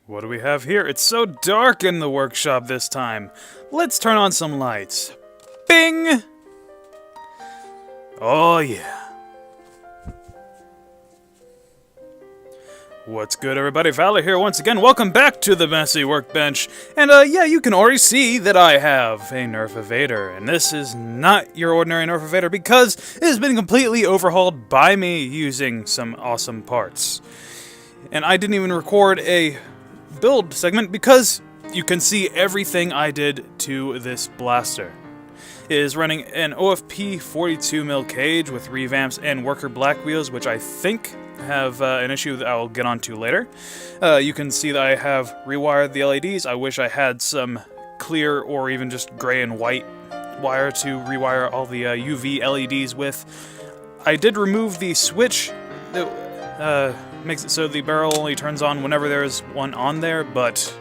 What do we have here? It's so dark in the workshop this time. Let's turn on some lights. Bing! Oh yeah. What's good, everybody? Fowler here once again. Welcome back to the Messy Workbench. And yeah, you can already see that I have a Nerf Uv-Ader. And this is not your ordinary Nerf Uv-Ader because it has been completely overhauled by me using some awesome parts. And I didn't even record a build segment because you can see everything I did to this blaster. It is running an OFP 42mm cage with revamps and worker black wheels, which I think have an issue that I'll get onto later. You can see that I have rewired the LEDs. I wish I had some clear or even just gray and white wire to rewire all the UV LEDs with. I did remove the switch that makes it so the barrel only turns on whenever there's one on there, but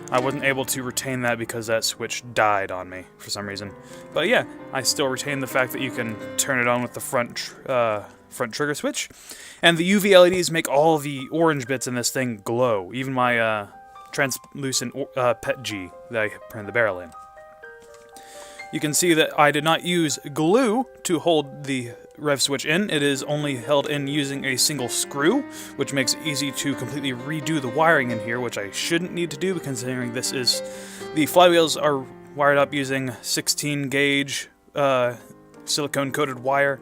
I wasn't able to retain that because that switch died on me for some reason. But yeah, I still retain the fact that you can turn it on with the front trigger switch. And the UV LEDs make all the orange bits in this thing glow, even my translucent PET G that I printed the barrel in. You can see that I did not use glue to hold the rev switch in. It is only held in using a single screw, which makes it easy to completely redo the wiring in here, which I shouldn't need to do considering this is... The flywheels are wired up using 16 gauge silicone coated wire.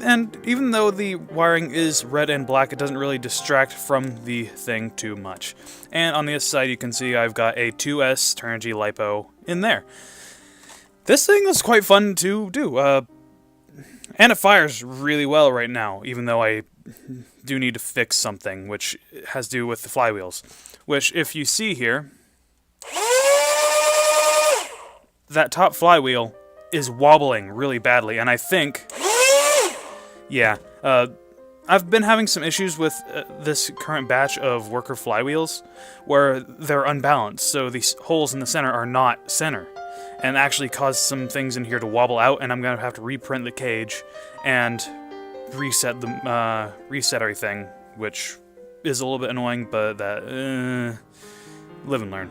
And even though the wiring is red and black, it doesn't really distract from the thing too much. And on the other side you can see I've got a 2S Turnigy LiPo in there. This thing is quite fun to do, and it fires really well right now, even though I do need to fix something, which has to do with the flywheels. Which, if you see here, that top flywheel is wobbling really badly, and I think, yeah, I've been having some issues with this current batch of worker flywheels, where they're unbalanced, so these holes in the center are not center. And actually caused some things in here to wobble out, and I'm gonna have to reprint the cage and reset everything, which is a little bit annoying, but that live and learn.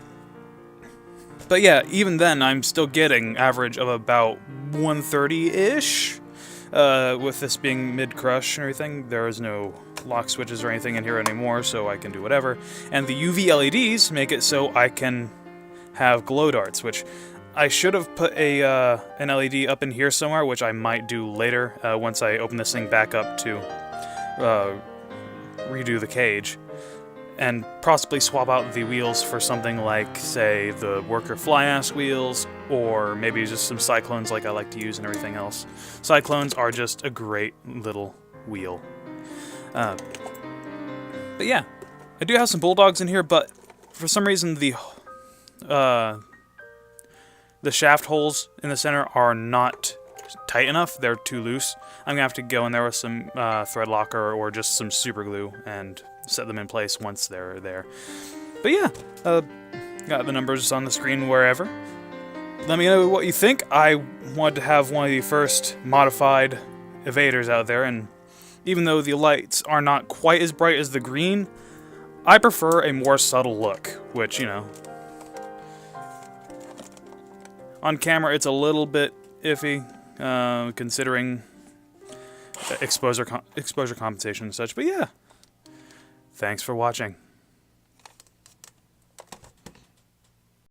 But yeah, even then, I'm still getting average of about 130-ish. With this being mid-crush and everything, there is no lock switches or anything in here anymore, so I can do whatever. And the UV LEDs make it so I can have glow darts, which I should have put an LED up in here somewhere, which I might do later once I open this thing back up to redo the cage, and possibly swap out the wheels for something like, say, the worker fly-ash wheels, or maybe just some cyclones like I like to use and everything else. Cyclones are just a great little wheel. But yeah, I do have some bulldogs in here, but for some reason the shaft holes in the center are not tight enough. They're too loose. I'm gonna have to go in there with some thread locker or just some super glue and set them in place once they're there. But yeah, got the numbers on the screen wherever. Let me know what you think. I wanted to have one of the first modified Uv-Aders out there, and even though the lights are not quite as bright as the green, I prefer a more subtle look, which, you know, on camera, it's a little bit iffy, considering exposure compensation and such, but yeah. Thanks for watching.